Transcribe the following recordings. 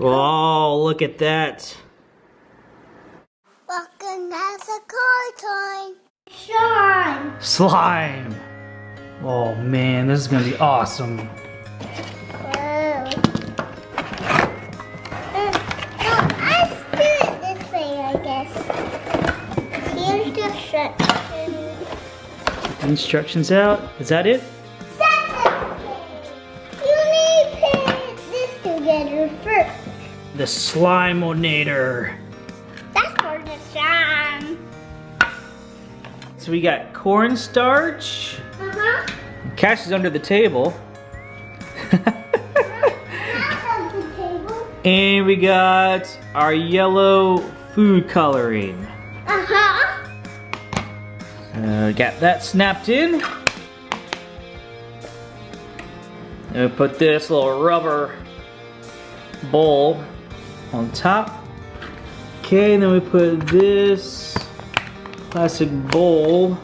Oh, look at that. Walking has a car toy. Slime. Slime. Oh man, this is gonna be awesome. I do it this way, I guess. Here's the instructions. Instructions out. Is that it? You need to put this together first. The Slime-O-Nator. That's for the slime. So we got cornstarch. Uh-huh. Cash is under the table. And we got our yellow food coloring. Uh-huh. Got that snapped in. And we put this little rubber bowl on top. Okay, and then we put this plastic bowl.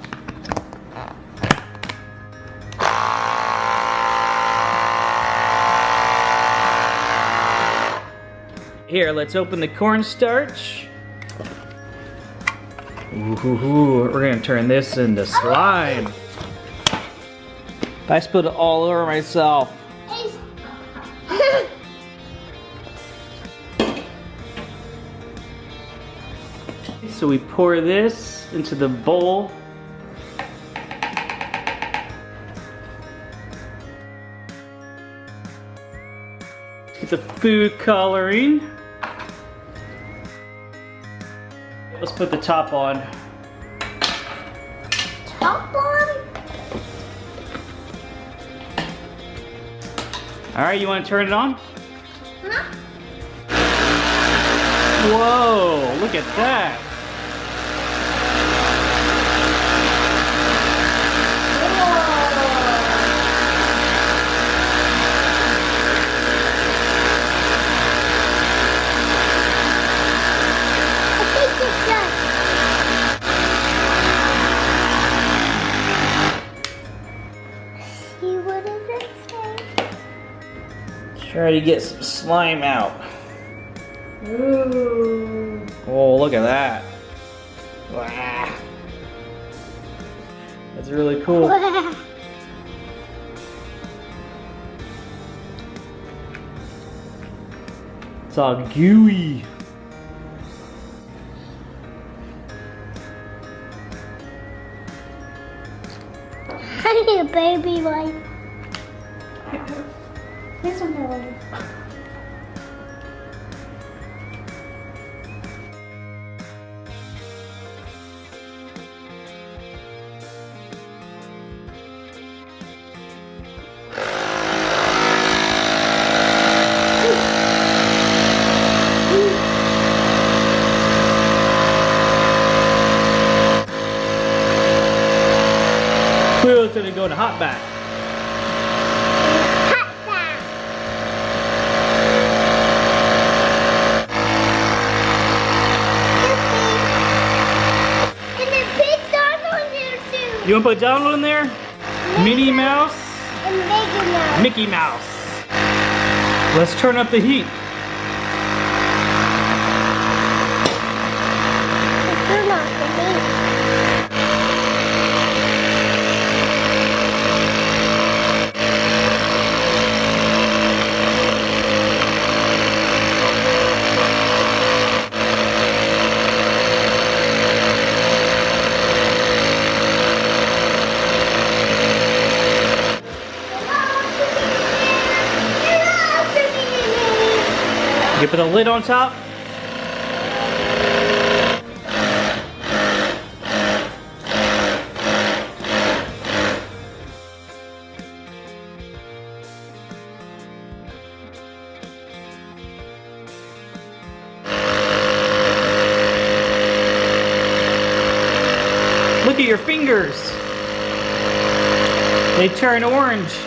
Here, let's open the cornstarch. Ooh, we're gonna turn this into slime. I spilled it all over myself. So we pour this into the bowl. Get the food coloring. Let's put the top on. Top on? Alright, you want to turn it on? Huh? Whoa, look at that. Try to get some slime out. Ooh. Oh, look at that. Wow. That's really cool. It's all gooey. I need a baby wipe. This one I want. Wheel's gonna go in a hot bath. You want to put Donald in there? Minnie Mouse? And Mickey Mouse. Let's turn up the heat. Turn off the heat. You put a lid on top. Look at your fingers. They turn orange.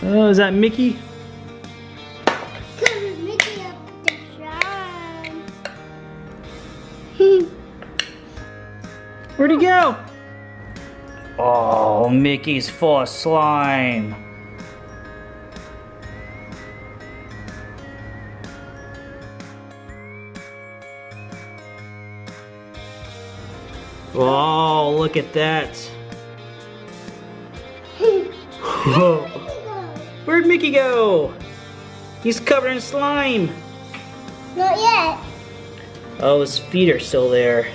Oh, is that Mickey? Cover Mickey up the slime. Where'd he go? Oh, Mickey's full of slime. Oh, look at that. Whoa. Where'd Mickey go? He's covered in slime. Not yet. Oh, his feet are still there.